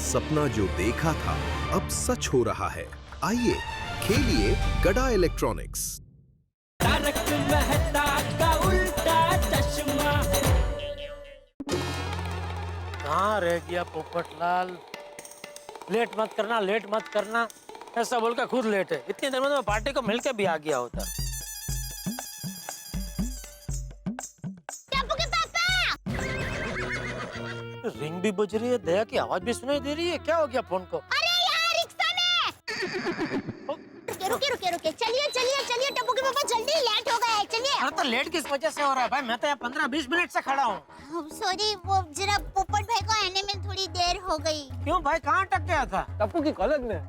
सपना जो देखा था अब सच हो रहा है। आइए खेलिए गड़ा इलेक्ट्रॉनिक्स। तारक मेहता का उल्टा चश्मा। कहाँ रह गया पोपटलाल? लेट मत करना, लेट मत करना, ऐसा बोलकर खुद लेट है। इतनी देर में मैं पार्टी को मिलकर भी आ गया होता। टप्पू के पापा! रिंग भी बज रही है, दया की आवाज भी सुनाई दे रही है। क्या हो गया फोन को? अरे यहाँ रिक्शा में! रुके, चलिए टप्पू के पापा, जल्दी लेट हो गए, चलिए। अरे तो लेट किस वजह से हो रहा है भाई? मैं तो यहाँ 15-20 मिनट से खड़ा हूँ। सॉरी, वो जरा पोपट भाई को आने में थोड़ी देर हो गई। क्यों भाई, कहाँ अटक गया था? टप्पू की कॉलेज में।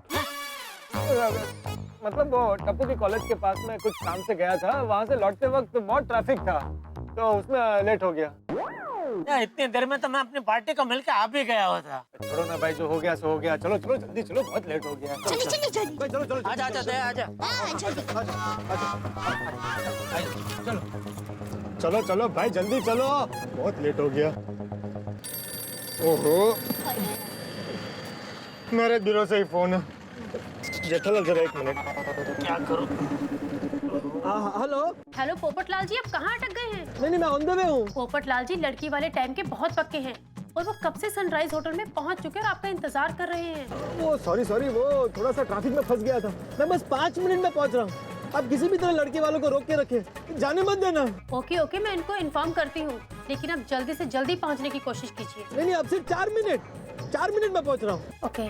मतलब वो टप्पू की कॉलेज के पास में कुछ काम से गया था, वहाँ से लौटते वक्त बहुत ट्रैफिक था, तो उसमें लेट हो गया। इतनी देर में तो मैं अपनी पार्टी को मिलकर आ भी गया होता। छोड़ो ना भाई, जो हो गया सो हो गया। चलो जल्दी चलो, बहुत लेट हो गया। चलिए। भाई चलो आजा दया, आजा। हाँ, जल्दी। चलो भाई जल्दी चलो, बहुत लेट हो गया। ओहो, मेरे दिलों से ही फोन है। जेठालाल जरा एक मिनट। क्या करूं? हेलो पोपटलाल जी, आप कहाँ अटक गए हैं? नहीं मैं ऑन द वे हूँ। पोपटलाल जी लड़की वाले टाइम के बहुत पक्के हैं और वो कब से सनराइज होटल में पहुँच चुके हैं और आपका इंतजार कर रहे हैं। वो सॉरी, वो थोड़ा सा ट्रैफिक में फंस गया था। मैं बस 5 मिनट में पहुँच रहा हूँ। आप किसी भी तरह लड़के वालों को रोक के रखे, जाने मत देना। ओके, मैं इनको इन्फॉर्म करती हूँ, लेकिन आप जल्दी से जल्दी पहुँचने की कोशिश कीजिए। नहीं, अब सिर्फ 4 मिनट में पहुँच रहा हूँ। ओके।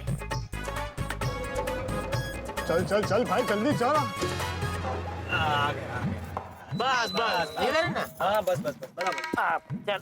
चल भाई जल्दी चल। बस इधर ना। हाँ बस बराबर। चल।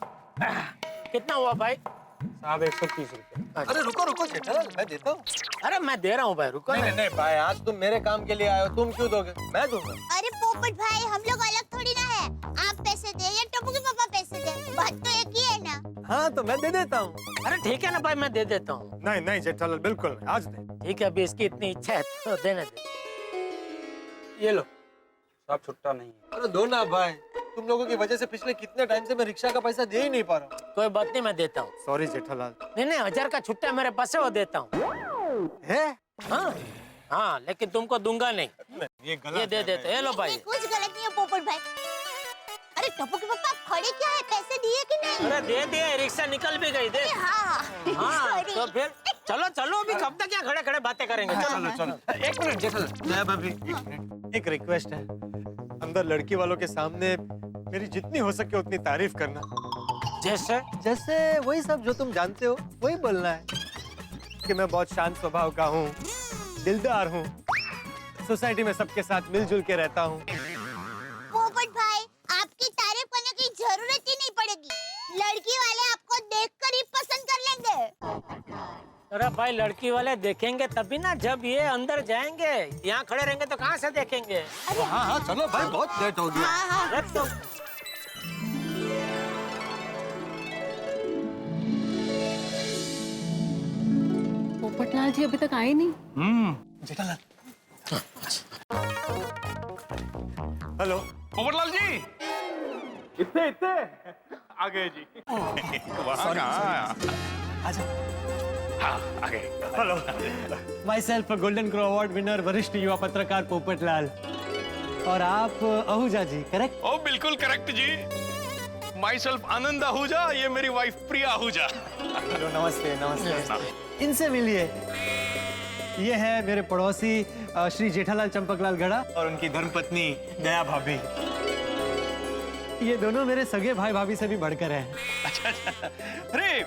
कितना हुआ भाई? साहब 130 रुपए। अरे रुको जेठालाल, मैं देता हूँ। अरे मैं दे रहा हूँ भाई, रुको। नहीं भाई, आज तुम मेरे काम के लिए आए हो, तुम क्यों दोगे? मैं दूंगा। अरे पोपट भाई, हम लोग अलग थोड़ी ना है। आप पैसे दे या टप्पू के पापा पैसे दे, बात तो एक ही है ना। हाँ तो मैं दे देता हूँ। अरे ठीक है ना भाई, मैं दे देता हूँ। नहीं जेठालाल, बिल्कुल नहीं, आज दे। ठीक है, अभी इसकी इतनी इच्छा है तो देने दे। ये लो, साहब छुट्टा नहीं है। अरे दो ना भाई, तुम लोगों की वजह से पिछले कितने टाइम से मैं रिक्शा का पैसा दे ही नहीं पा रहा हूँ। कोई बात नहीं, मैं देता हूँ। सॉरी जेठालाल। नहीं 1000 का छुट्टा मेरे पास है, वो देता हूँ। है? हाँ, लेकिन तुमको दूंगा नहीं। ये ये दे देते। ये लो भाई। ये कुछ गलत नहीं है पोपट भाई। अरे टप्पू के पापा, आप खड़े क्या है, पैसे दिए कि नहीं? अरे दे दिए, रिक्शा निकल भी गई। दे। हाँ। हाँ Sorry। तो फिर चलो अभी कब तक यहाँ खड़े बातें करेंगे? चलो। एक मिनट जेठालाल, एक रिक्वेस्ट है। अंदर लड़की वालों के सामने मेरी जितनी हो सके उतनी तारीफ करना। जैसे वही सब जो तुम जानते हो, वही बोलना है कि मैं बहुत शांत स्वभाव का हूँ, दिलदार हूँ, सोसाइटी में सबके साथ मिलजुल के रहता हूँ। पोपट भाई, आपकी तारीफ करने की जरूरत ही नहीं पड़ेगी। लड़की वाले आपको देखकर ही पसंद कर लेंगे। अरे भाई, लड़की वाले देखेंगे तभी ना, जब ये अंदर जाएंगे। यहाँ खड़े रहेंगे तो कहाँ से देखेंगे? हाँ चलो भाई, बहुत लेट हो गया। अरे तो पोपटलाल जी अभी तक आए नहीं। जेठालाल। हेलो पोपटलाल जी, इतने आ गए जी। वहाँ कहाँ? हाँ, आ गए। Hello, my self golden crow award winner वरिष्ठ युवा पत्रकार पोपटलाल, और आप आहूजा जी, करेक्ट? ओ बिल्कुल करेक्ट जी। माई सेल्फ आनंद आहूजा, ये मेरी वाइफ प्रिया आहूजा। हेलो, नमस्ते। इनसे मिलिए। ये है मेरे पड़ोसी श्री जेठालाल चंपकलाल गड़ा और उनकी धर्मपत्नी दया भाभी। ये दोनों मेरे सगे भाई भाभी से भी बढ़कर हैं। अच्छा। अरे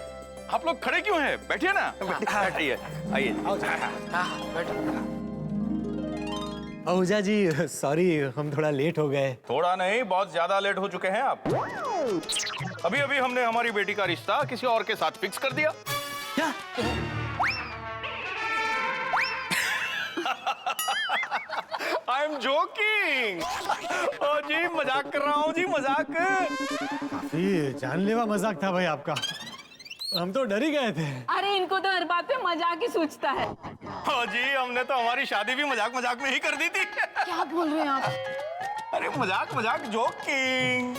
आप लोग खड़े क्यों हैं? बैठिए ना। बैठिए, आइए। आहूजा जी, सॉरी, हम थोड़ा लेट हो गए। थोड़ा नहीं, बहुत ज्यादा लेट हो चुके हैं आप। अभी हमने हमारी बेटी का रिश्ता किसी और के साथ फिक्स कर दिया। क्या? I am joking. ओ जी, मजाक कर रहा हूँ जी, मजाक। काफी जानलेवा मजाक था भाई आपका, हम तो डर ही गए थे। अरे इनको तो हर बात पे मजाक ही सूझता है। ओ जी, हमने तो हमारी शादी भी मजाक में ही कर दी थी। क्या बोल रहे हैं आप? अरे मजाक जोकिंग।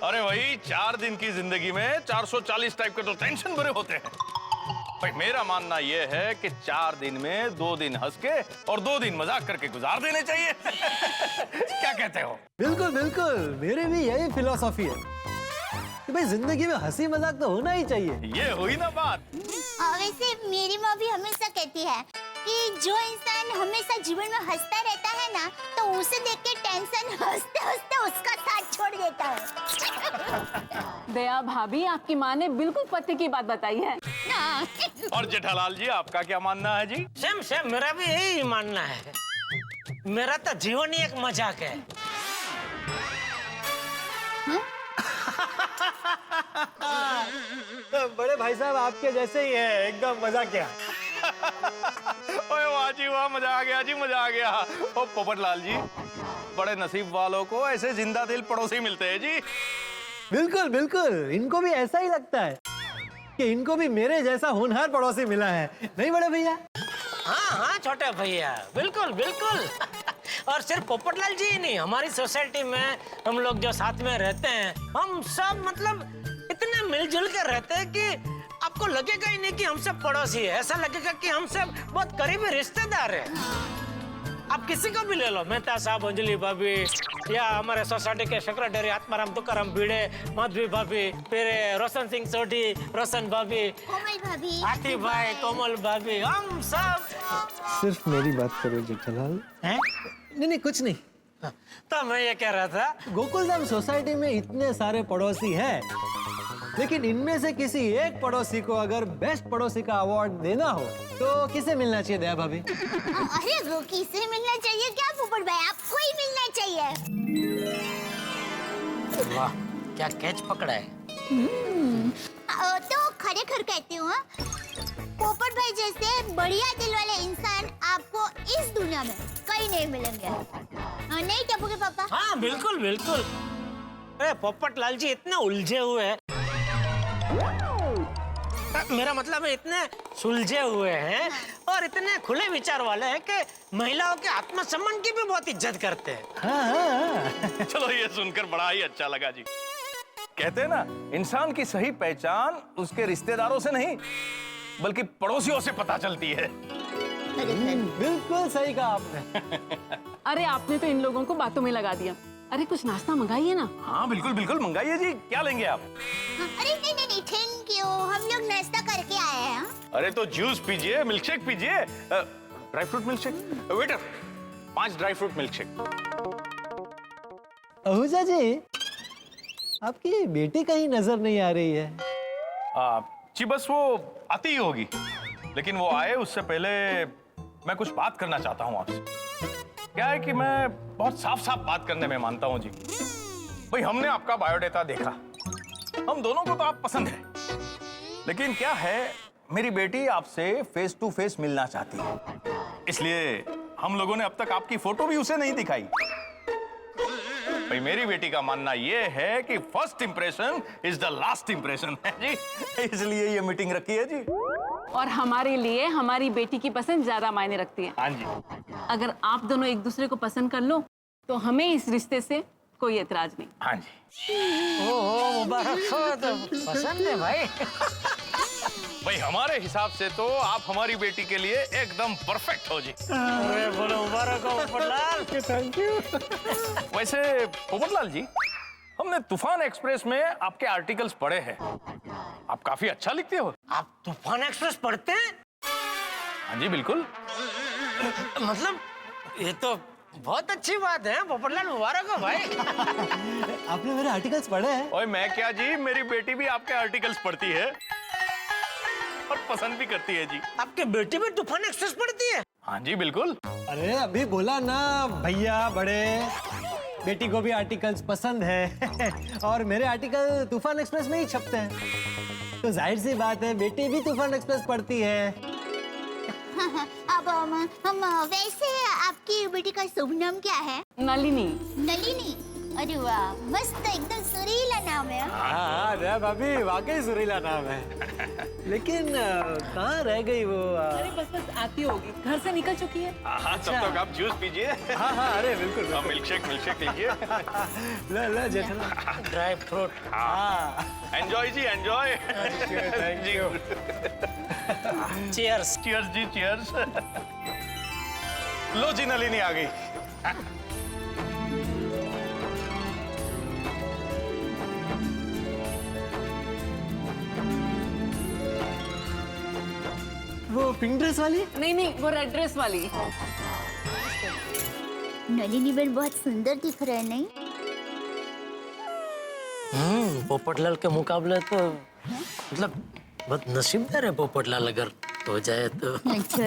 अरे वही 4 दिन की जिंदगी में 440 टाइप के तो टेंशन भरे होते हैं। भाई मेरा मानना यह है कि 4 दिन में 2 दिन हंस के और 2 दिन मजाक करके गुजार देने चाहिए। क्या कहते हो? बिल्कुल बिल्कुल, मेरे भी यही फिलॉसफी है कि भाई जिंदगी में हंसी मजाक तो होना ही चाहिए। ये हुई ना बात। वैसे मेरी माँ भी हमेशा कहती है कि जो इंसान हमेशा जीवन में हंसता रहता है ना, तो उसे देख के टेंशन हंसते हंसते उसका साथ छोड़ देता है। दया भाभी, आपकी माँ ने बिल्कुल पते की बात बताई है। और जेठालाल जी, आपका क्या मानना है जी? सेम सेम, मेरा भी यही मानना है। मेरा तो जीवन ही एक मजाक है। बड़े भाई साहब आपके जैसे ही है, एकदम मजाकिया। ओए वाह जी वाह, मजा आ गया जी, मजा आ गया। ओ पोपटलाल जी, बड़े नसीब वालों को ऐसे जिंदा दिल पड़ोसी मिलते हैं जी। बिल्कुल बिल्कुल, इनको भी ऐसा ही लगता है कि इनको भी मेरे जैसा होनहार पड़ोसी मिला है, नहीं बड़े भैया? हाँ हाँ छोटे भैया, बिल्कुल बिल्कुल। और सिर्फ पोपटलाल जी ही नहीं, हमारी सोसाइटी में हम लोग जो साथ में रहते हैं, हम सब मतलब इतने मिलजुल के रहते हैं कि आपको लगेगा ही नहीं कि हम सब पड़ोसी है, ऐसा लगेगा कि हम सब बहुत करीबी रिश्तेदार हैं। आप किसी को भी ले लो, मेहता साहब, अंजलि भाभी, या हमारे सोसाइटी के सेक्रेटरी आत्माराम तुकाराम भिड़े, माधवी भाभी, फिर रोशन सिंह सोढ़ी, रोशन भाभी, कोमल भाभी, आती भाई, कोमल भाभी, हम सब। सिर्फ मेरी बात करो जेठालाल। हैं? नहीं कुछ नहीं। तो मैं ये कह रहा था, गोकुलधाम सोसाइटी में इतने सारे पड़ोसी हैं, लेकिन इनमें से किसी एक पड़ोसी को अगर बेस्ट पड़ोसी का अवार्ड देना हो तो किसे मिलना चाहिए दया भाभी? अरे वो किसे मिलना चाहिए क्या पोपट भाई, आपको ही मिलना चाहिए। वाह क्या कैच पकड़ा है। तो खरेखर कहती हूँ, पोपट भाई जैसे बढ़िया दिल वाले इंसान आपको इस दुनिया में कहीं नहीं मिलेंगे। नहीं टपूके पापा? हाँ बिल्कुल बिल्कुल। अरे पोपटलाल जी इतने उलझे हुए हैं, मेरा मतलब है इतने सुलझे हुए हैं और इतने खुले विचार वाले हैं कि महिलाओं के आत्मसम्मान की भी बहुत इज्जत करते हैं। हाँ। चलो ये सुनकर बड़ा ही अच्छा लगा जी। कहते हैं ना, इंसान की सही पहचान उसके रिश्तेदारों से नहीं बल्कि पड़ोसियों से पता चलती है। बिल्कुल सही कहा आपने। अरे आपने तो इन लोगों को बातों में लगा दिया। अरे कुछ नाश्ता मंगाइए ना। हाँ बिल्कुल बिल्कुल, मंगाइए जी। क्या लेंगे आप? अरे नहीं थैंक यू, हम लोग नाश्ता करके आए हैं। अरे तो जूस पीजिए, मिल्कशेक पीजिए। Dry fruit milkshake. Waiter 5 dry fruit milkshake. Ahuja ji, आपकी बेटी कहीं नजर नहीं आ रही है। जी बस वो आती ही होगी, लेकिन वो आए उससे पहले मैं कुछ बात करना चाहता हूँ आपसे। क्या है कि मैं बहुत साफ साफ बात करने में मानता हूँ जी। भाई हमने आपका बायोडाटा देखा, हम दोनों को तो आप पसंद है, लेकिन क्या है, मेरी बेटी आपसे फेस टू फेस मिलना चाहती है, इसलिए हम लोगों ने अब तक आपकी फोटो भी उसे नहीं दिखाई। भाई मेरी बेटी का मानना यह है कि first impression is the last impression है जी, इसलिए ये मीटिंग रखी है जी। और हमारे लिए हमारी बेटी की पसंद ज्यादा मायने रखती है। हाँ जी। अगर आप दोनों एक दूसरे को पसंद कर लो तो हमें इस रिश्ते से कोई एतराज नहीं। हाँ जी। ओह मुबारक हो, तो पसंद है भाई। भाई हमारे हिसाब से तो आप हमारी बेटी के लिए एकदम परफेक्ट हो जी। अरे बोलो मुबारक हो पोपटलाल। Thank you. वैसे पोपटलाल जी, हमने तूफान एक्सप्रेस में आपके आर्टिकल्स पढ़े हैं, आप काफी अच्छा लिखते हो। आप तूफान एक्सप्रेस पढ़ते हैं? हाँ जी बिल्कुल। मतलब ये तो बहुत अच्छी बात है पोपटलाल, मुबारक हो भाई। आपने मेरे आर्टिकल्स पढ़े हैं? ओए मैं क्या जी, मेरी बेटी भी आपके आर्टिकल्स पढ़ती है और पसंद भी करती है जी। आपकी बेटी भी तूफान एक्सप्रेस पढ़ती है? हाँ जी बिल्कुल। अरे अभी बोला ना भैया बड़े, बेटी को भी आर्टिकल्स पसंद है और मेरे आर्टिकल तूफान एक्सप्रेस में ही छपते हैं, तो जाहिर सी बात है बेटी भी तूफान एक्सप्रेस पढ़ती है। अब हम वैसे आपकी बेटी का शुभ नाम क्या है? नलिनी। नलिनी? अरे वाह, मस्त एकदम सुरीला नाम है। हाँ भाभी, वाकई सुरीला नाम है। लेकिन कहाँ रह गई वो? अरे बस बस आती होगी, घर से निकल चुकी है। हाँ, तब तक आप जूस पीजिए। हाँ, अरे बिल्कुल। मिल्क शेक लीजिए। ला जेठालाल। Dry fruit. हाँ, enjoy ji, enjoy. Thank you. Cheers. Cheers ji, cheers. लो जी, नलिनी आ गई। वो पिंक ड्रेस वाली? नहीं, वो रेड ड्रेस वाली। नलिनी बहन बहुत सुंदर दिख रहा है, नहीं? पोपटलाल के मुकाबले तो मतलब बहुत नसीबदार है पोपटलाल, अगर हो जाए तो। अच्छा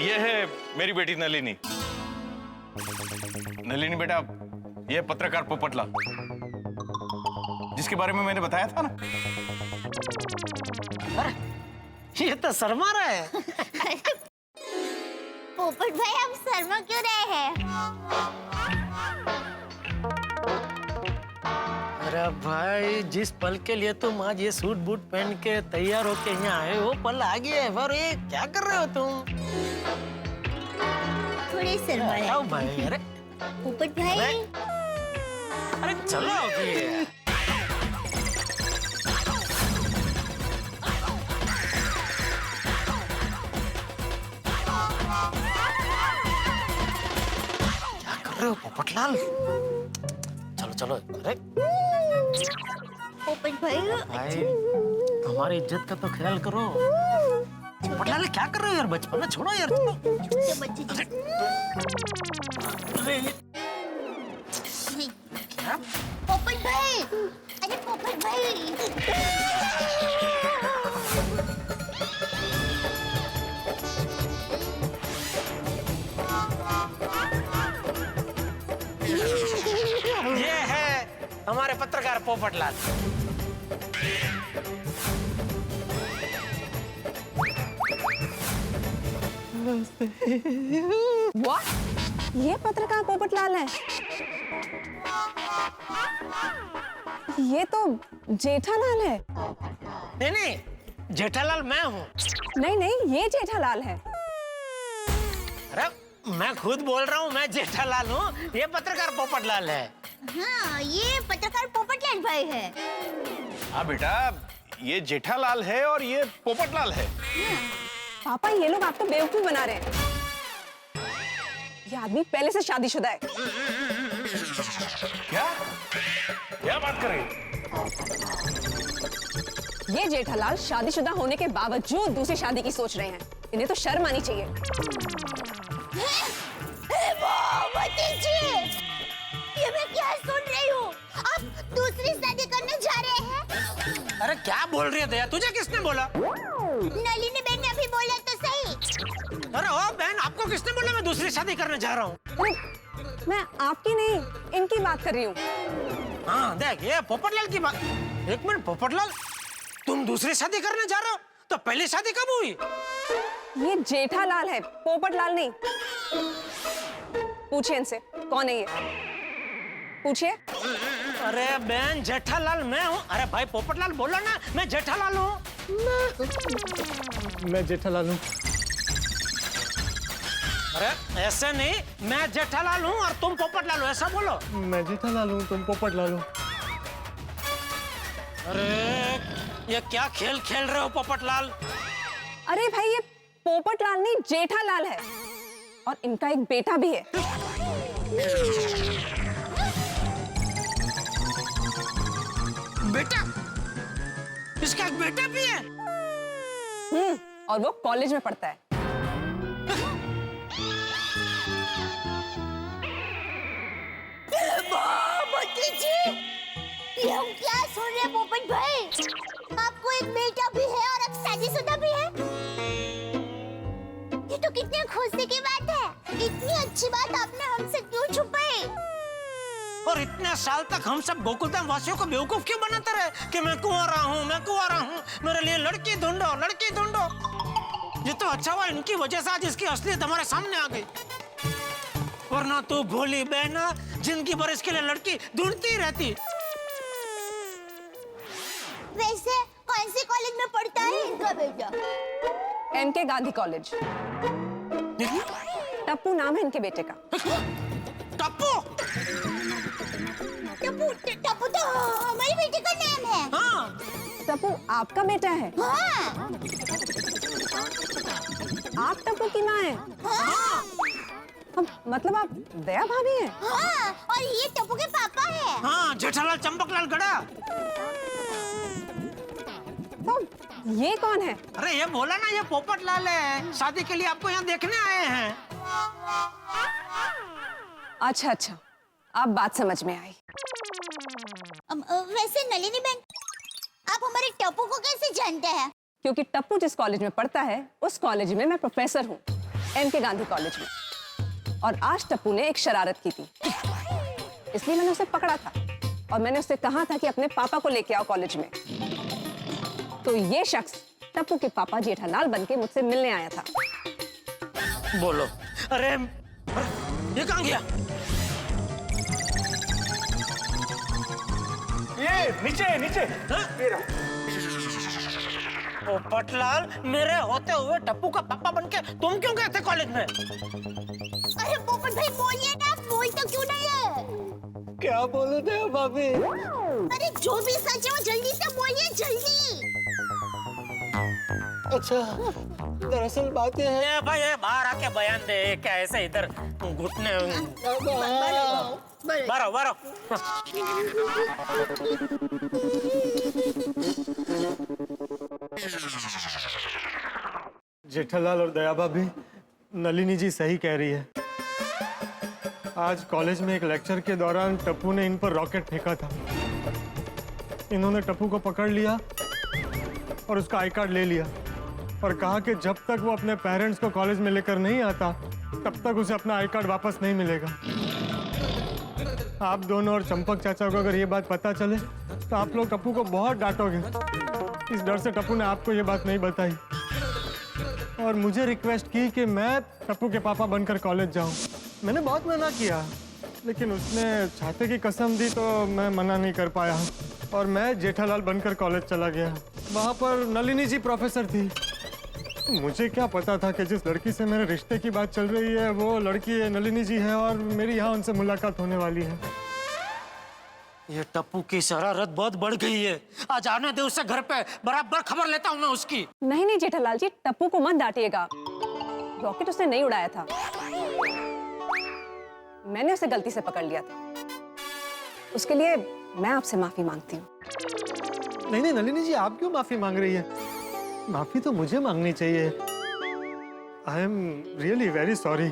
ये है मेरी बेटी नलिनी। नलिनी बेटा, ये पत्रकार पोपटलाल, जिसके बारे में मैंने बताया था ना। अरे ये तो शर्मा रहा है। पोपट भाई, आप शर्मा क्यों रहे हैं? अरे भाई, जिस पल के लिए तुम आज ये सूट बूट पहन के तैयार होके यहाँ आए हो, पल आ गया है। पर ये क्या कर रहे हो तुम? थोड़े शर्मा रहे। आओ भाई। अरे पोपट भाई, अरे चलो अभी। क्या कर रहे हो पोपटलाल? चलो चलो। अरे पोपट भाई, भाई, हमारी इज्जत का तो ख्याल करो। पोपटलाल क्या कर रहे हो यार? बचपन में छोड़ो यार। छोटे बच्चे जैसे। अरे क्या? पोपट भाई, अरे पोपट भाई। ये है हमारे पत्रकार पोपटलाल। What? ये पत्रकार पोपटलाल है? ये तो जेठालाल है। नहीं, जेठालाल मैं हूँ। नहीं, ये जेठालाल है। अरे मैं खुद बोल रहा हूँ, मैं जेठालाल हूँ। ये पत्रकार पोपटलाल है। हाँ, ये पत्रकार पोपटलाल भाई है। हाँ बेटा, ये जेठालाल है और ये पोपटलाल है। पापा, ये लोग आपको बेवकूफ बना रहे हैं। ये आदमी पहले से शादीशुदा है। क्या बात कर रही है? ये जेठालाल शादीशुदा होने के बावजूद दूसरी शादी की सोच रहे हैं। इन्हें तो शर्म आनी चाहिए। ये मैं क्या सुन रही हूँ? आप दूसरी शादी करने जा रहे हैं? अरे क्या बोल रही है दया? तुझे किसने बोला? नलिनी बहन ने अभी बोला तो सही। अरे ओ बहन, आपको किसने बोला मैं दूसरी शादी करने जा रहा हूँ? अरे, मैं आपकी नहीं, इनकी बात कर रही हूँ। हाँ देख, ये पोपटलाल की बात। एक मिनट पोपटलाल, तुम दूसरी शादी करने जा रहे हो? तो पहली शादी कब हुई? ये जेठालाल है, पोपटलाल नहीं। पूछिए इनसे, कौन है ये? पूछिए। अरे बहन, जेठालाल मैं हूँ। अरे भाई पोपटलाल बोलो ना, मैं जेठालाल हूँ। मैं जेठालाल हूँ। अरे ऐसे नहीं, मैं जेठालाल हूँ और तुम पोपटलाल हो, ऐसा बोलो। मैं जेठालाल हूँ, तुम पोपटलाल हो। अरे ये क्या खेल खेल रहे हो पोपटलाल? अरे भाई, ये पोपटलाल नहीं, जेठालाल है। और इनका एक बेटा भी है। बेटा? इसका एक बेटा भी है? और वो कॉलेज में पढ़ता है। ये हम क्या सुन रहे हैं पोपट भाई? आपको एक बेटा भी है और अब शादीशुदा भी है? ये तो कितनी खुशी की बात है। इतनी अच्छी बात आपने हमसे क्यों छुपाई? और इतने साल तक हम सब गोकुलधाम वासियों को बेवकूफ क्यों बनाते रहे कि मैं कुंवारा हूँ, मेरे लिए लड़की ढूंढो। ये तो अच्छा हुआ, इनकी वजह से आज इसकी असलियत हमारे सामने आ गई। वरना तू भोली बहना जिंदगी भर इसके लिए लड़की ढूंढती रहती। बेटा? MK Gandhi college. टप्पू नाम है इनके बेटे का। टप्पू? टप्पू तो हमारे बेटे का नाम है। हाँ। टप्पू आपका बेटा है? हाँ। आप टप्पू की माँ हैं? हाँ। मतलब आप दया भाभी हैं? हाँ, और ये टप्पू के पापा है। हाँ, जेठालाल चंपकलाल गड़ा। तो ये कौन है? अरे ये बोला ना, ये पोपटलाल है। शादी के लिए आपको यहाँ देखने आए हैं। अच्छा अच्छा, आप बात समझ में आई। वैसे नलिनी बहन, आप हमारे टप्पू को कैसे जानते हैं? क्योंकि टप्पू जिस कॉलेज में पढ़ता है उस कॉलेज में मैं प्रोफेसर हूँ, एमके गांधी कॉलेज में। और आज टप्पू ने एक शरारत की थी, इसलिए मैंने उसे पकड़ा था और मैंने उससे कहा था कि अपने पापा को लेके आओ कॉलेज में। तो ये शख्स टप्पू के पापा जेठालाल बनके मुझसे मिलने आया था। बोलो। अरे ये कहाँ गया? ये नीचे नीचे। पोपटलाल, मेरे होते हुए टप्पू का पापा बनके तुम क्यों गए थे कॉलेज में? अरे पोपट भाई बोलिए ना, बोल तो क्यों नहीं है? क्या बोले थे भाभी? अरे जो भी सच है वो जल्दी से बोलिए, जल्दी। अच्छा, दरअसल बात यह है। भाई ये बाहर आके बयान दे। क्या ऐसे इधर घुटने? बारो बारो। जेठालाल और दया भाभी, नलिनी जी सही कह रही है। आज कॉलेज में एक लेक्चर के दौरान टप्पू ने इन पर रॉकेट फेंका था। इन्होंने टप्पू को पकड़ लिया और उसका आई कार्ड ले लिया और कहा कि जब तक वो अपने पेरेंट्स को कॉलेज में लेकर नहीं आता तब तक उसे अपना आई कार्ड वापस नहीं मिलेगा। आप दोनों और चंपक चाचा को अगर ये बात पता चले तो आप लोग टप्पू को बहुत डांटोगे। इस डर से टप्पू ने आपको ये बात नहीं बताई और मुझे रिक्वेस्ट की कि मैं टप्पू के पापा बनकर कॉलेज जाऊं। मैंने बहुत मना किया, लेकिन उसने छाते की कसम दी तो मैं मना नहीं कर पाया और मैं जेठालाल बनकर कॉलेज चला गया। वहाँ पर नलिनी जी प्रोफेसर थी। मुझे क्या पता था कि जिस लड़की से मेरे रिश्ते की बात चल रही है वो लड़की नलिनी जी है और मेरी यहाँ उनसे मुलाकात होने वाली है। ये टप्पू की शरारत बहुत बढ़ गई है। आज आने दे उसे घर पे, बराबर खबर लेता हूँ मैं उसकी। नहीं नहीं जेठालाल जी, टप्पू को मत डांटिएगा। रॉकेट उसने नहीं उड़ाया था, मैंने उसे गलती से पकड़ लिया था। उसके लिए मैं आपसे माफी मांगती हूँ। नहीं नहीं नलिनी जी, आप क्यों माफी मांग रही है? माफी तो मुझे मांगनी चाहिए। I am really very sorry.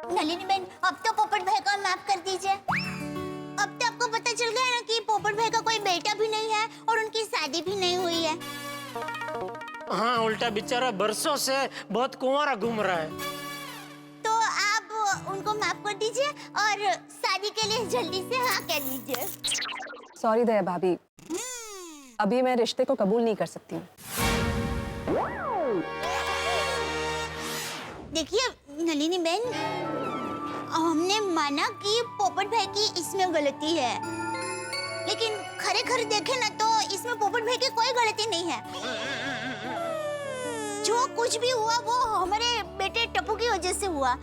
Nalini बहन, अब तो पोपट भाई को माफ कर दीजिए। अब तो आपको पता चल गया ना कि पोपट भाई का कोई बेटा भी नहीं है और उनकी शादी भी नहीं हुई है। हाँ, उल्टा बेचारा बरसों से बहुत कुंवारा घूम रहा है। तो आप उनको माफ कर दीजिए और शादी के लिए जल्दी से हाँ कह दीजिए। सॉरी दया भाभी, अभी मैं रिश्ते को कबूल नहीं कर सकती हूँ। देखिए नलिनी बहन, हमने माना कि पोपट भाई की इसमें गलती है, लेकिन खरे खरे देखे ना तो इसमें पोपट भाई की कोई गलती नहीं है। जो कुछ भी हुआ वो हमारे बेटे टप्पू की वजह से हुआ।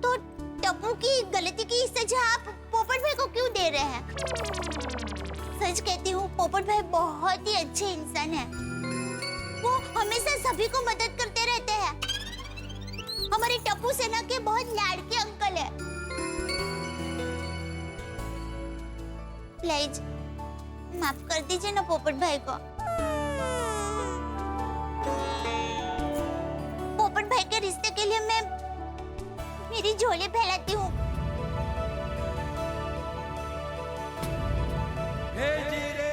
तो टप्पू की गलती की सजा आप पोपट भाई को क्यों दे रहे हैं? सच कहती हूँ, पोपट भाई बहुत ही अच्छे इंसान हैं। वो हमेशा सभी को मदद करते रहते हैं। हमारे टप्पू सेना के बहुत लाडके अंकल है। प्लीज माफ कर दीजिए ना पोपट भाई को। पोपट भाई के रिश्ते के लिए मैं मेरी झोली फैलाती हूँ।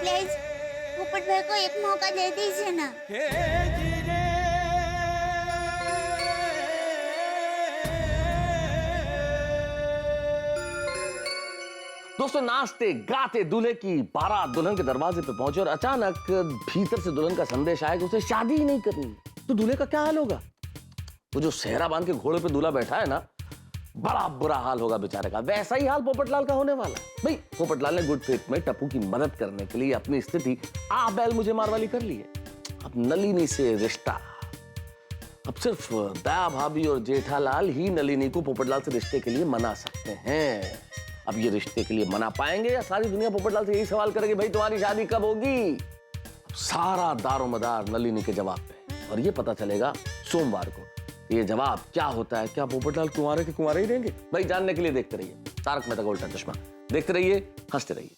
प्लीज पोपट भाई को एक मौका दे दीजिए ना। दोस्तों, नाचते गाते दूल्हे की बारात दुल्हन के दरवाजे पे पहुंचे और अचानक भीतर से दुल्हन का संदेश आया कि उसे शादी ही नहीं करनी। तो दूल्हे का क्या हाल होगा? वो जो सेहरा बांध के घोड़े पे दूल्हा बैठा है ना, बड़ा बुरा हाल होगा बेचारे का। वैसा ही हाल पोपटलाल का होने वाला है। भाई, पोपटलाल ने गुड फेथ में टप्पू की मदद करने के लिए अपनी स्थिति आ बैल मुझे मार वाली कर ली है। अब नलिनी से रिश्ता, अब सिर्फ दया भाभी और जेठालाल ही नलिनी को पोपटलाल से रिश्ते के लिए मना सकते हैं। अब ये रिश्ते के लिए मना पाएंगे या सारी दुनिया पोपटलाल से यही सवाल करेगी भाई तुम्हारी शादी कब होगी? अब सारा दारोमदार नलिनी के जवाब पे, और ये पता चलेगा सोमवार को ये जवाब क्या होता है। क्या पोपटलाल कुंवारे के कुंवारे ही रहेंगे? भाई जानने के लिए देखते रहिए तारक मेहता का उल्टा चश्मा, देखते रहिए, हंसते रहिए।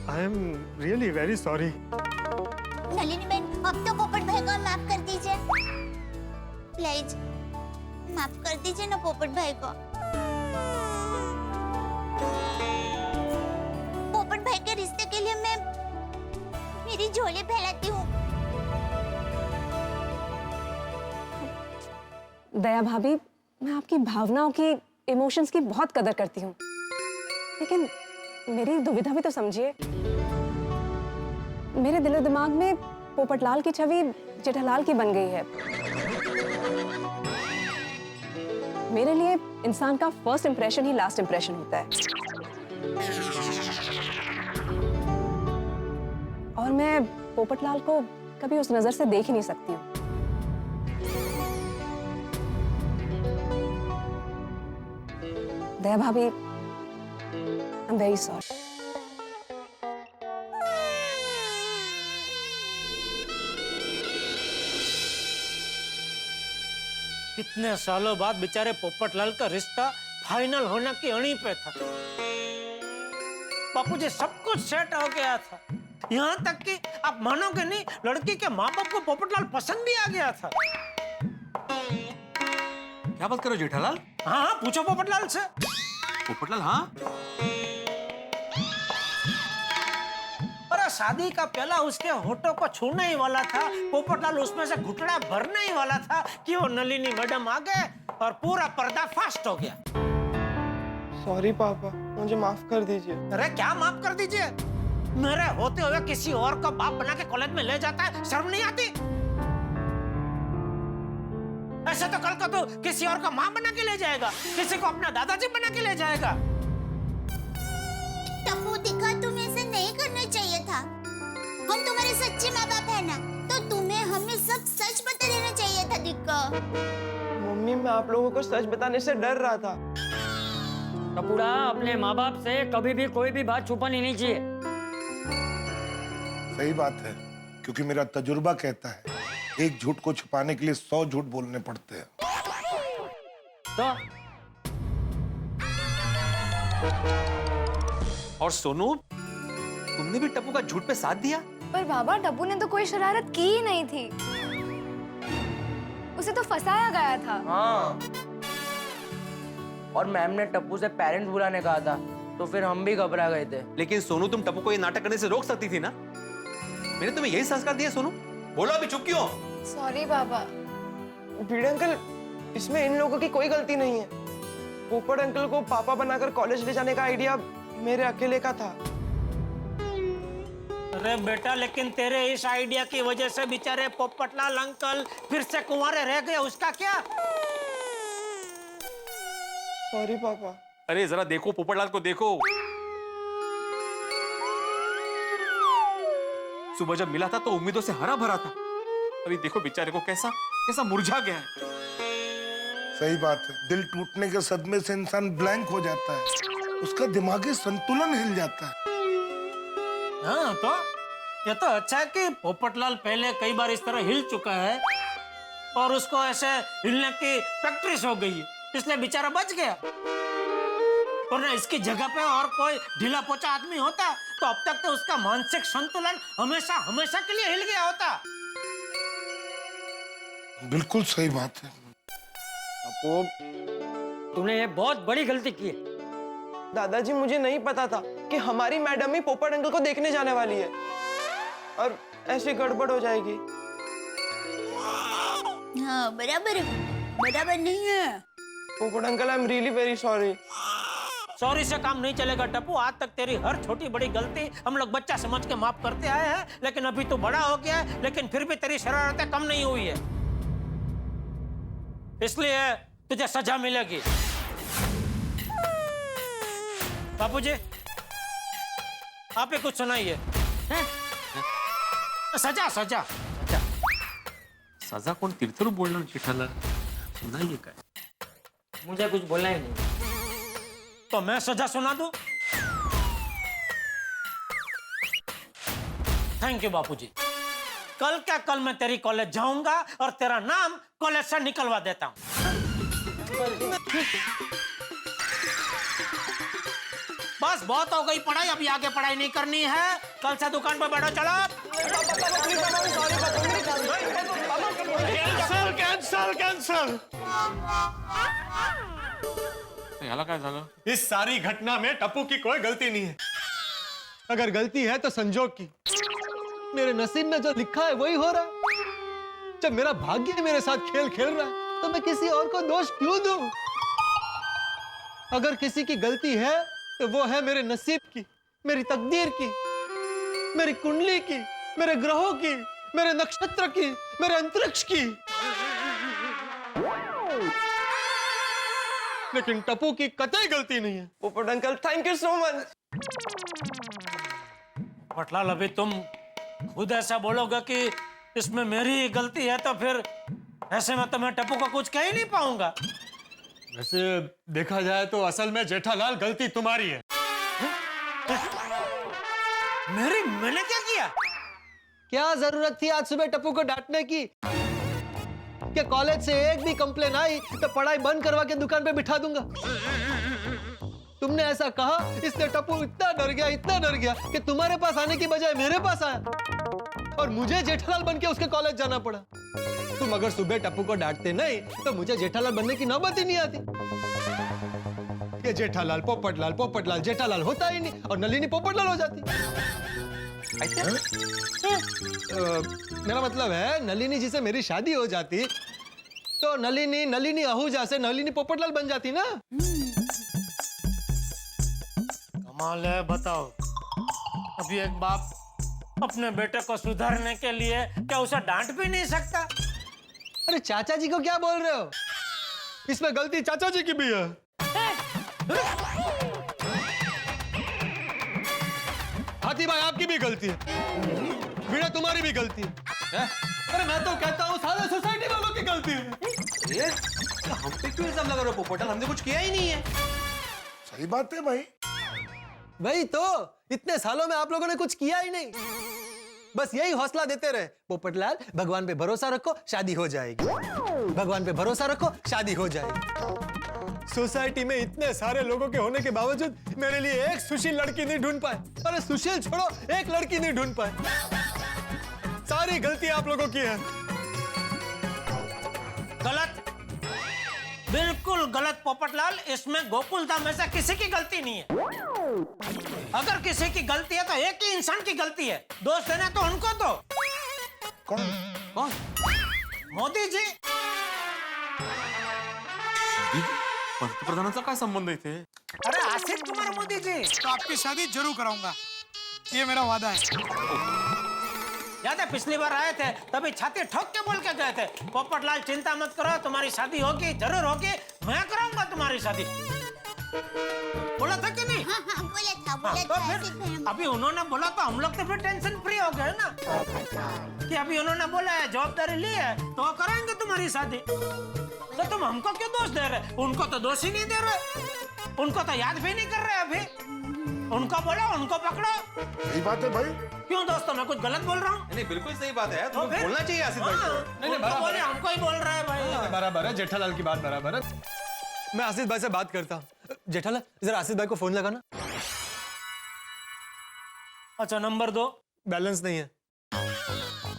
I am really very sorry. Nalini बहन, अब तो पोपट भाई को माफ कर दीजिए प्लीज, माफ कर दीजिए ना पोपट भाई को। पोपट भाई के रिश्ते के लिए मैं मेरी झोली फैलाती हूँ। दया भाभी, मैं आपकी भावनाओं की, इमोशंस की बहुत कदर करती हूँ, लेकिन मेरी दुविधा भी तो समझिए। मेरे दिलो दिमाग में पोपटलाल की छवि जेठालाल की बन गई है। मेरे लिए इंसान का फर्स्ट इंप्रेशन ही लास्ट इंप्रेशन होता है, और मैं पोपटलाल को कभी उस नजर से देख ही नहीं सकती हूँ। दया भाभी, आई एम वेरी सॉरी। कितने सालों बाद बेचारे पोपटलाल का रिश्ता फाइनल होने की अड़ी पे था। बापू जी सब कुछ सेट हो गया था, यहाँ तक कि आप मानोगे नहीं, लड़की के माँ बाप को पोपटलाल पसंद भी आ गया था। क्या बात करो जेठालाल? हाँ हाँ, पूछो पोपटलाल से। पोपटलाल? हाँ, अरे शादी का पहला उसके होठों को छूने ही वाला था, पोपटलाल उसमें से घुटड़ा भरने ही वाला था कि वो नलिनी मैडम आ गए और पूरा पर्दा फास्ट हो गया। सॉरी पापा, मुझे माफ कर दीजिए। अरे क्या माफ कर दीजिए? मेरे होते हुए किसी और को बाप बना के कॉलेज में ले जाता है, शर्म नहीं आती? ऐसे तो कल को तू किसी और को माँ बना के ले जाएगा, किसी को अपना दादाजी बना के ले जाएगा। टप्पू दिखा, तुम्हें ऐसा नहीं करना चाहिए था। हम तुम्हारे सच्चे माँ बाप है ना, तो तुम्हें हमें सब सच बता देना चाहिए था दिक्का। मम्मी, मैं आप लोगों को सच बताने से डर रहा था। टपुड़ा, अपने माँ बाप से कभी भी कोई भी बात छुपानी नहीं चाहिए। सही बात है, क्योंकि मेरा तजुर्बा कहता है एक झूठ को छुपाने के लिए 100 झूठ बोलने पड़ते हैं। तो और सोनू, तुमने भी टप्पू का झूठ पे साथ दिया? पर बाबा, टप्पू ने तो कोई शरारत की ही नहीं थी, उसे तो फंसाया गया था। हाँ, और मैम ने टप्पू से पेरेंट्स बुलाने कहा था, तो फिर हम भी घबरा गए थे। लेकिन सोनू, तुम टप्पू को ये नाटक करने से रोक सकती थी ना? मैंने तुम्हें यही संस्कार दिया सोनू। बोलो, अभी चुप क्यों? सॉरी बाबा। भिड़े अंकल, इसमें इन लोगों की कोई गलती नहीं है। पोपट अंकल को पापा बनाकर कॉलेज ले जाने का आइडिया मेरे अकेले का था। अरे बेटा, लेकिन तेरे इस आइडिया की वजह से बेचारे पोपटलाल अंकल फिर से कुंवारे रह गए, उसका क्या? सॉरी पापा। अरे जरा देखो, पोपटलाल को देखो। सुबह जब मिला था तो उम्मीदों से हरा भरा था, अभी देखो बेचारे को कैसा कैसा मुरझा गया है। सही बात है, दिल टूटने के सदमे से इंसान ब्लैंक हो जाता है, उसका दिमागी संतुलन हिल जाता है। हाँ, तो ये तो अच्छा है कि पोपटलाल पहले कई बार इस तरह हिल चुका है और उसको ऐसे हिलने की प्रैक्टिस हो गई है, इसलिए बेचारा बच गया। वरना इसकी जगह पे और कोई ढीला पोचा आदमी होता तो अब तक तो उसका मानसिक संतुलन हमेशा हमेशा के लिए हिल गया होता। बिल्कुल सही बात है। तूने ये बहुत बड़ी गलती की है। दादाजी, मुझे नहीं पता था कि हमारी मैडम ही पोपट अंकल को देखने जाने वाली है और ऐसी गड़बड़ हो जाएगी। हाँ, बराबर नहीं है। पोपट uncle, I am really very sorry. Sorry से काम नहीं चलेगा टप्पू, आज तक तेरी हर छोटी बड़ी गलती हम लोग बच्चा समझ के माफ करते आए हैं, लेकिन अभी तू बड़ा हो गया है, लेकिन फिर भी तेरी शरारतें कम नहीं हुई है, इसलिए तुझे सजा मिलेगी। बापूजी, आप ही कुछ सुनाइए। सजा सजा सजा कोण तीर्थरू बोलणार चिठाला नाहीये काय मुझे कुछ बोलना ही नहीं। तो मैं सजा सुना दूं? थैंक यू बापूजी। कल क्या कल मैं तेरी कॉलेज जाऊंगा और तेरा नाम कॉलेज से निकलवा देता हूं। बस बहुत हो गई पढ़ाई, अभी आगे पढ़ाई नहीं करनी है। कल से दुकान पर बैठो, चलो। Cancel cancel cancel. याला काय झालं? इस सारी घटना में टप्पू की कोई गलती नहीं है। अगर गलती है तो संजोग की। मेरे नसीब में जो लिखा है वही हो रहा। जब मेरा भाग्य मेरे साथ खेल खेल रहा है तो मैं किसी और को दोष क्यों दूं? अगर किसी की गलती है तो वो है मेरे नसीब की, मेरी तकदीर की, मेरी कुंडली की, मेरे ग्रहों की, मेरे नक्षत्र की, मेरे अंतरिक्ष की। लेकिन टप्पू की कतई गलती नहीं है। पोपट uncle thank you so much. Popatlal, अभी तुम खुद ऐसा बोलोगे कि इसमें मेरी गलती है तो फिर ऐसे में तो मैं टप्पू को कुछ कह ही नहीं पाऊंगा। वैसे देखा जाए तो असल में जेठालाल गलती तुम्हारी है। मैंने क्या किया? क्या जरूरत थी आज सुबह टप्पू को डांटने की? क्या कॉलेज से एक भी कंप्लेन आई तो पढ़ाई बंद करवा के दुकान पे बिठा दूंगा। तुमने ऐसा कहा इसलिए टप्पू इतना डर गया कि तुम्हारे पास आने की बजाय मेरे पास आया और मुझे जेठालाल बन के उसके कॉलेज जाना पड़ा। तुम अगर सुबह टप्पू को डांटते नहीं तो मुझे जेठालाल बनने की नौबत ही नहीं आती। ये जेठालाल पोपटलाल जेठालाल होता ही नहीं और नलिनी पोपटलाल हो जाती। मेरा मतलब है नलिनी जी से मेरी शादी हो जाती तो नलिनी आहूजा से नलिनी पोपटलाल बन जाती ना। कमाल है, बताओ। अभी एक बाप अपने बेटे को सुधारने के लिए क्या उसे डांट भी नहीं सकता? अरे चाचा जी को क्या बोल रहे हो? इसमें गलती चाचा जी की भी है। हाथी भाई आपकी भी गलती है, वीणा तुम्हारी भी गलती है। अरे मैं तो कहता हूँ सारे सोसाइटी वालों की गलती है। ये हम पे क्यों इल्जाम लगा रहे हो पोपटलाल? हमने कुछ किया ही नहीं है। सही बात है भाई। वही तो, इतने सालों में आप लोगों ने कुछ किया ही नहीं। बस यही हौसला देते रहे, पोपटलाल भगवान पे भरोसा रखो शादी हो जाएगी, भगवान पे भरोसा रखो शादी हो जाएगी। सोसाइटी में इतने सारे लोगों के होने के बावजूद मेरे लिए एक सुशील लड़की नहीं ढूंढ पाए। अरे सुशील छोड़ो, एक लड़की नहीं ढूंढ पाए। सारी गलती आप लोगों की है। गलत, बिल्कुल गलत पोपटलाल। इसमें गोकुलधाम में से किसी की गलती नहीं है। अगर किसी की गलती है तो एक ही इंसान की गलती है। दोष देना तो उनको दो। कौन? मोदी जी। पंतप्रधानांचा काय संबंध इथे? अरे आसिफ कुमार मोदी जी। तो आपकी शादी जरूर कराऊंगा, ये मेरा वादा है। याद है पिछली बार आए थे तभी छाती ठोक के बोल के गए थे, पोपटलाल चिंता मत करो, तुम्हारी शादी होगी, जरूर होगी, मैं कराऊंगा तुम्हारी शादी। बोला था कि नहीं? हाँ, बोला तो था। फिर अभी उन्होंने बोला तो हम लोग तो फिर टेंशन फ्री हो गए ना कि अभी उन्होंने बोला है, जवाबदारी ली है तो कराएंगे तुम्हारी शादी। तो तुम हमको क्यों दोष दे रहे? उनको तो दोष ही नहीं दे रहे, उनको तो याद भी नहीं कर रहे अभी। उनको बोलो, उनको पकड़ो। सही बात है भाई। क्यों दोस्तों, मैं कुछ गलत बोल रहा हूँ? नहीं बिल्कुल सही बात है, तो तुम्हें बोलना चाहिए आसिफ भाई को। नहीं, बराबर है। हमको ही बोल रहा है भाई। बराबर है, जेठालाल की बात बराबर है। मैं आसिफ भाई से बात करता हूँ। जेठालाल जरा आसिफ भाई को फोन लगाना। अच्छा नंबर दो। बैलेंस नहीं है।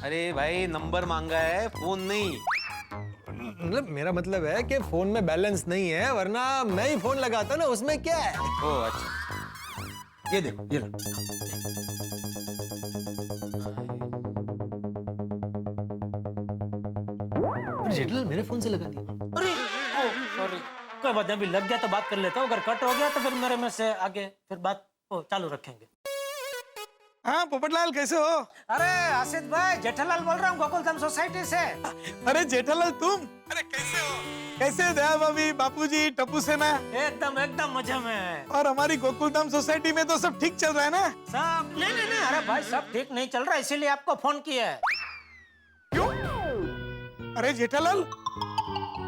अरे भाई नंबर मांगा है, फोन नहीं। मतलब मेरा मतलब है कि फोन में बैलेंस नहीं है, वरना मैं ही फोन लगाता ना, उसमें क्या है। ओह अच्छा, ये देखो, ये लो। जेठालाल मेरे फोन से लगा दिया। अरे सॉरी, कोई बात नहीं, अभी लग गया तो बात कर लेता हूँ। अगर कट हो गया तो फिर मेरे में से आगे फिर बात चालू रखेंगे। हाँ पोपटलाल कैसे हो? अरे आसिफ भाई, जेठालाल बोल रहा हूँ गोकुलधाम सोसाइटी से। अरे जेठालाल तुम? अरे कैसे हो? कैसे है दया भाभी, बापूजी, टप्पू सेना? एकदम एकदम मजे में है। और हमारी गोकुलधाम सोसाइटी में तो सब ठीक चल रहा है ना? सब नहीं, अरे भाई सब ठीक नहीं चल रहा, इसीलिए आपको फोन किया है। क्यों? अरे जेठालाल,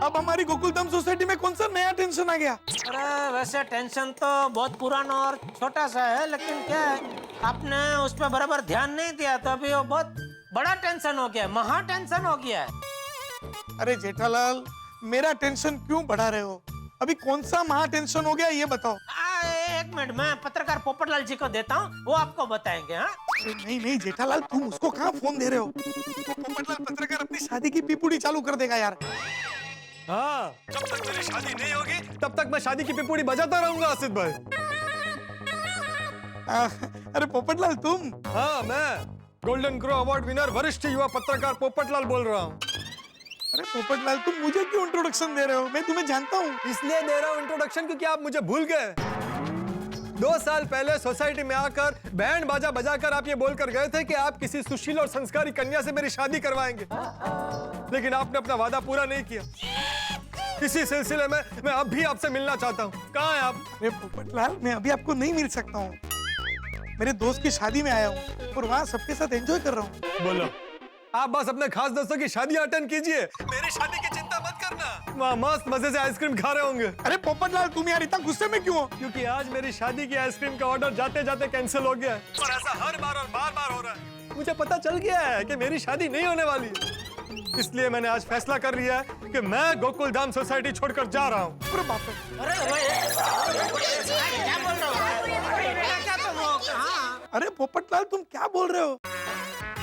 अब हमारी गोकुलधाम सोसाइटी में कौन सा नया टेंशन आ गया? अरे वैसे टेंशन तो बहुत पुराना और छोटा सा है, लेकिन क्या है, आपने उस पर बराबर ध्यान नहीं दिया तो अभी वो बहुत बड़ा टेंशन हो गया, महा टेंशन हो गया है। अरे जेठालाल, मेरा टेंशन क्यों बढ़ा रहे हो? अभी कौन सा महा टेंशन हो गया ये बताओ। एक मिनट, मैं पत्रकार पोपटलाल जी को देता हूँ, वो आपको बताएंगे। हाँ नहीं जेठालाल, तुम उसको कहाँ फोन दे रहे हो? वो पोपटलाल पत्रकार अपनी शादी की पिपुड़ी चालू कर देगा यार। हाँ, जब तक मेरी शादी नहीं होगी तब तक मैं शादी की पिपुड़ी बजाता रहूंगा आसिफ भाई। अरे पोपटलाल तुम? हाँ, मैं गोल्डन क्रो अवार्ड विनर वरिष्ठ युवा पत्रकार पोपटलाल बोल रहा हूँ। अरे पोपटलाल, तुम मुझे क्यों इंट्रोडक्शन दे रहे हो? मैं तुम्हें जानता हूँ। इसलिए दे रहा हूँ इंट्रोडक्शन क्योंकि आप मुझे भूल गए। 2 साल पहले सोसाइटी में आकर बैंड बाजा बजाकर आप ये बोलकर गए थे कि आप किसी सुशील और संस्कारी कन्या से मेरी शादी करवाएंगे, लेकिन आपने अपना वादा पूरा नहीं किया। इसी सिलसिले में मैं अब भी आपसे मिलना चाहता हूँ। कहाँ हैं आप? अरे पोपटलाल, मैं अभी आपको नहीं मिल सकता हूँ। मेरे दोस्त की शादी में आया हूँ और वहाँ सबके साथ एंजॉय कर रहा हूँ। बोलो, आप बस अपने खास दोस्तों की शादी अटेंड कीजिए, मेरी शादी की चिंता मत करना। वहाँ मस्त मजे से आइसक्रीम खा रहे होंगे। अरे पोपटलाल, तुम यार इतना गुस्से में क्यों हो? क्योंकि आज मेरी शादी की आइसक्रीम का ऑर्डर जाते जाते कैंसिल हो गया है और ऐसा हर बार और बार बार हो रहा है। मुझे पता चल गया है कि मेरी शादी नहीं होने वाली है, इसलिए मैंने आज फैसला कर लिया है कि मैं गोकुलधाम सोसाइटी छोड़कर जा रहा हूँ। अरे बाप रे, अरे पोपटलाल, तुम क्या बोल रहे हो?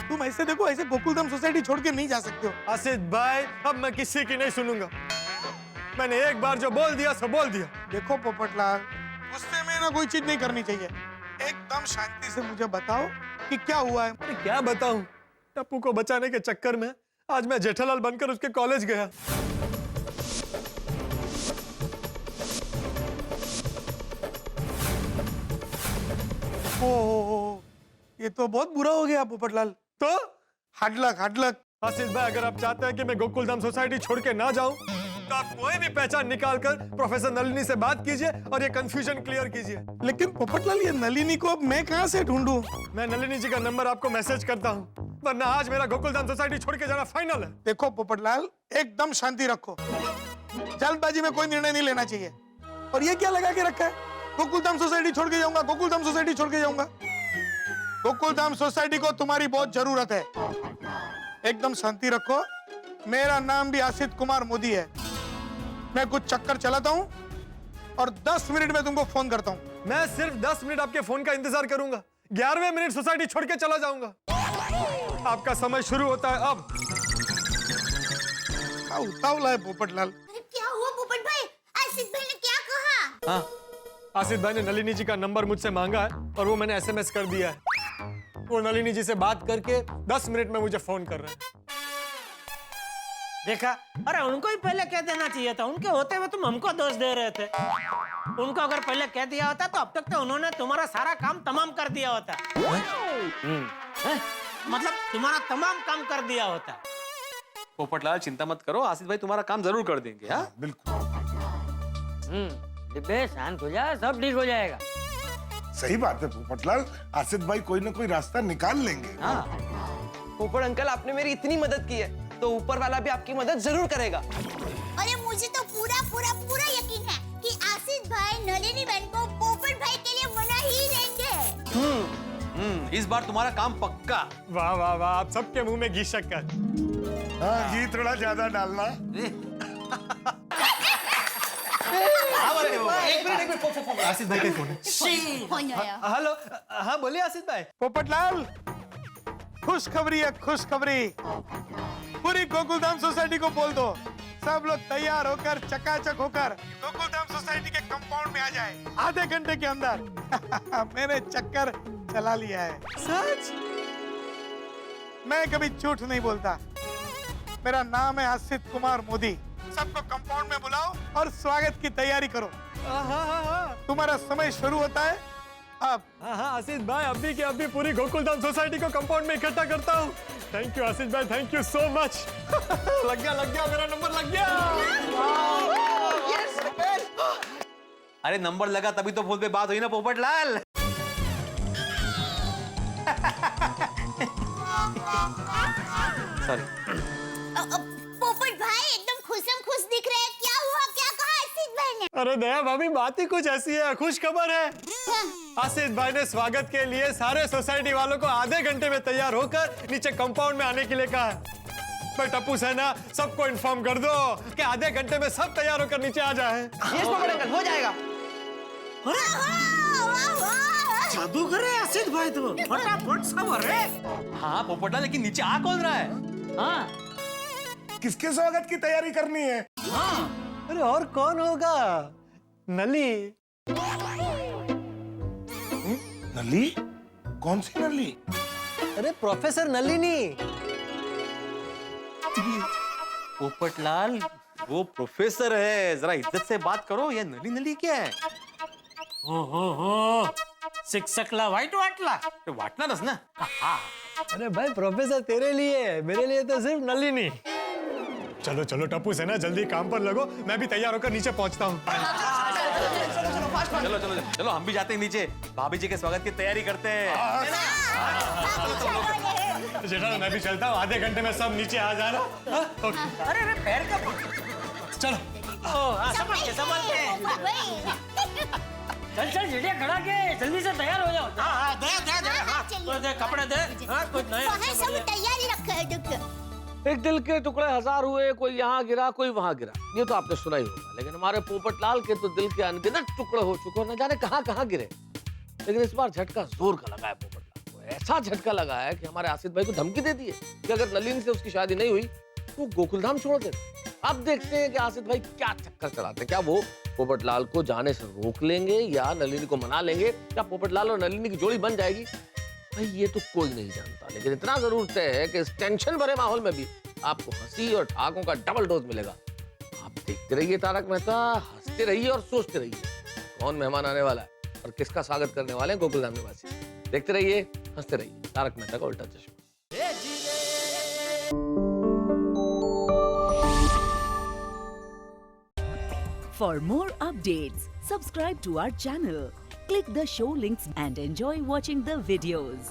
तुम ऐसे देखो, ऐसे गोकुलधाम सोसाइटी छोड़ के नहीं जा सकते हो। आसिफ भाई, अब मैं किसी की नहीं सुनूंगा। मैंने एक बार जो बोल दिया सो बोल दिया। देखो पोपटलाल, गुस्से में ना कोई चीज नहीं करनी चाहिए। एकदम शांति से मुझे बताओ कि क्या हुआ है। अरे क्या बताऊं, टप्पू को बचाने के चक्कर में आज मैं जेठालाल बनकर उसके कॉलेज गया। ओह, ये तो बहुत बुरा हो गया पोपटलाल। तो हार्ड लक। आसिफ भाई, अगर आप चाहते हैं कि मैं गोकुलधाम सोसाइटी छोड़ के ना जाऊं, तो आप कोई भी पहचान निकालकर प्रोफेसर नलिनी से बात कीजिए और ये कंफ्यूजन क्लियर कीजिए। लेकिन पोपटलाल, ये नलिनी को अब मैं कहाँ से ढूंढूं? मैं नलिनी जी का नंबर आपको मैसेज करता हूँ, वरना आज मेरा गोकुलधाम सोसाइटी छोड़ के जाना फाइनल है। देखो पोपटलाल, एकदम शांति रखो। जल्दबाजी में कोई निर्णय नहीं लेना चाहिए। और ये क्या लगा के रखा है? गोकुलधाम सोसाइटी छोड़ के जाऊंगा, गोकुलधाम सोसाइटी छोड़ के जाऊंगा। गोकुलधाम सोसाइटी को तुम्हारी बहुत जरूरत है। एकदम शांति रखो। मेरा नाम भी आसिफ कुमार मोदी है। मैं कुछ चक्कर चलाता हूँ और 10 मिनट में तुमको फोन करता हूँ। मैं सिर्फ 10 मिनट आपके फोन का इंतजार करूंगा। 11वें मिनट सोसाइटी छोड़ के चला जाऊंगा। आपका समय शुरू होता है अब। उतावला है पोपटलाल। अरे क्या हुआ पोपट भाई? आसिफ भाई ने क्या कहा? हाँ, आसिफ भाई ने नलिनी जी का नंबर मुझसे मांगा है और वो मैंने SMS कर दिया है। वो नलिनी जी से बात करके 10 मिनट में मुझे फोन कर रहे हैं। देखा, अरे उनको ही पहले कह देना चाहिए था। उनके होते हुए तुम हमको दोष दे रहे थे। उनको अगर पहले कह दिया होता तो अब तक तो उन्होंने तुम्हारा सारा काम तमाम कर दिया होता। मतलब तुम्हारा तमाम काम कर दिया होता। पोपटलाल, चिंता मत करो, आसिफ भाई तुम्हारा काम जरूर कर देंगे। हाँ बिल्कुल। डिब्बे शांत हो जा, सब ठीक हो जाएगा। सही बात है पोपटलाल, आसिफ भाई कोई ना कोई रास्ता निकाल लेंगे। हाँ, पोपट अंकल, आपने मेरी इतनी मदद की है तो ऊपर वाला भी आपकी मदद जरूर करेगा। अरे मुझे तो पूरा यकीन है कि आसिफ भाई नलिनी बहन को पोपट भाई के लिए मना ही लेंगे। इस बार तुम्हारा काम पक्का। वाह वाह वाह, आप सबके मुंह में घी शक्कर। हाँ, घी थोड़ा ज्यादा डालना। एक मिनट, आसिफ भाई का फोन है। हेलो, हाँ बोलिए आसिफ भाई। पोपटलाल, खुशखबरी है, खुशखबरी। पूरी गोकुलधाम सोसाइटी को बोल दो, सब लोग तैयार होकर चकाचक होकर गोकुलधाम सोसाइटी के कंपाउंड में आ जाए आधे घंटे के अंदर। मैंने चक्कर चला लिया है। सच? मैं कभी झूठ नहीं बोलता। मेरा नाम है आसिफ कुमार मोदी। सबको कंपाउंड में बुलाओ और स्वागत की तैयारी करो। तुम्हारा समय शुरू होता है अब। हाँ आसिफ भाई, अभी के अभी पूरी गोकुलधाम सोसाइटी को कंपाउंड में इकट्ठा करता हूँ। थैंक यू आशीष भाई, थैंक यू सो मच। लग गया मेरा नंबर लग गया। अरे नंबर लगा तभी तो फोन पे बात हुई ना पोपटलाल। सॉरी। पोपट भाई एकदम खुशम खुश दिख रहे हैं, क्या हुआ, क्या कहा आशीष भाई ने? अरे दया भाभी, बात ही कुछ ऐसी है, खुश खबर है। आशीष भाई ने स्वागत के लिए सारे सोसाइटी वालों को आधे घंटे में तैयार होकर नीचे कंपाउंड में आने के लिए कहा है। भाई टप्पू सेना, सबको इन्फॉर्म कर दो कि आधे घंटे में सब तैयार होकर नीचे आ जाए। यस पोपट अंकल, हो जाएगा। जादू करे आशीष भाई, तो फटाफट सब हो रहे। हाँ पोपटलाल, लेकिन नीचे आ कौन रहा है? हाँ, किसके स्वागत की तैयारी करनी है? हाँ। अरे और कौन होगा? नली। नली? कौन सी नली? अरे प्रोफेसर नलिनी। पोपटलाल, वो प्रोफेसर है, जरा इज्जत से बात करो। ये नली नली क्या है? हो शिक्षकला वाईट वाटला? वाटणारच ना। अरे भाई प्रोफेसर तेरे लिए, मेरे लिए तो सिर्फ नलिनी। चलो चलो टप्पू सेना, जल्दी काम पर लगो, मैं भी तैयार होकर नीचे पहुंचता हूँ। चलो चलो चलो, हम भी जाते हैं नीचे, भाभी जी के स्वागत की तैयारी करते हैं। जेठा मैं भी चलता हूँ, आधे घंटे में सब नीचे आ जाना। अरे पैर का चलो। समझ के चल जिड़िया खड़ा के जल्दी से तैयार हो जाओ। हाँ दे कपड़े दे। हाँ कुछ नहीं, सब तैयारी रखा है डॉक्टर। एक दिल के टुकड़े हजार हुए, कोई यहाँ गिरा कोई वहां गिरा, ये तो आपने सुना ही होगा। लेकिन हमारे पोपटलाल के तो दिल के अनगिनत टुकड़े हो चुके, न जाने कहाँ कहाँ गिरे। लेकिन इस बार झटका जोर का लगा है पोपटलाल को। ऐसा झटका लगा है कि हमारे आसिफ भाई को धमकी दे दी है कि अगर नलिनी से उसकी शादी नहीं हुई तो गोकुलधाम छोड़ दे। अब देखते हैं कि आसिफ भाई क्या चक्कर चलाते हैं। क्या वो पोपटलाल को जाने से रोक लेंगे या नलिनी को मना लेंगे, या पोपटलाल और नलिनी की जोड़ी बन जाएगी, भाई ये तो कोई नहीं जानता। लेकिन इतना जरूर तय है कि इस टेंशन भरे माहौल में भी आपको हंसी और ठाकों का डबल डोज मिलेगा। आप देखते रहिए तारक मेहता, हंसते रहिए और सोचते रहिए कौन मेहमान आने वाला है और किसका स्वागत करने वाले हैं गोकुलधाम निवासी। देखते रहिए, हंसते रहिए, तारक मेहता का उल्टा चश्मा। For more updates, subscribe to our channel, click the show links and enjoy watching the videos.